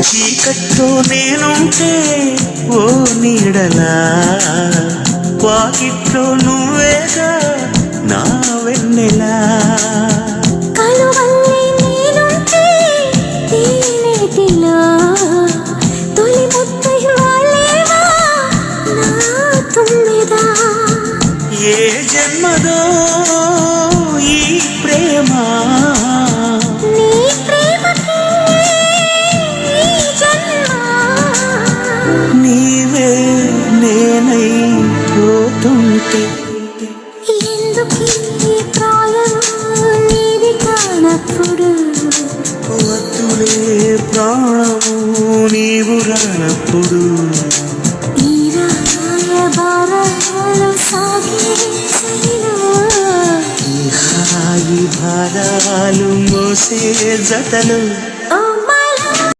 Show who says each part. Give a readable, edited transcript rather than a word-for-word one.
Speaker 1: చీకట్లో నేనుంటే ఓ నీడలా, వాకిట్లో నువ్వేగా నా వెన్నెలా.
Speaker 2: కలువల్లే నేనుంటే తేనెటిలా, తొలి ముద్దై వాలేవా నా తుమ్మెదా.
Speaker 1: ఏ జన్మదో ఈ ప్రేమ,
Speaker 2: నీ ప్రేమకే ఈ జన్మ.
Speaker 1: నీవే నేనై పోతుంటే
Speaker 2: ఎందుకీ ప్రాయం నీది కానప్పుడు,
Speaker 1: వద్దులే ప్రాణము నీవు రానప్పుడు.
Speaker 2: ఈ రాయబారాలు సాగే చలిలో,
Speaker 1: ఈ హాయి భారాలు మోసే జతలు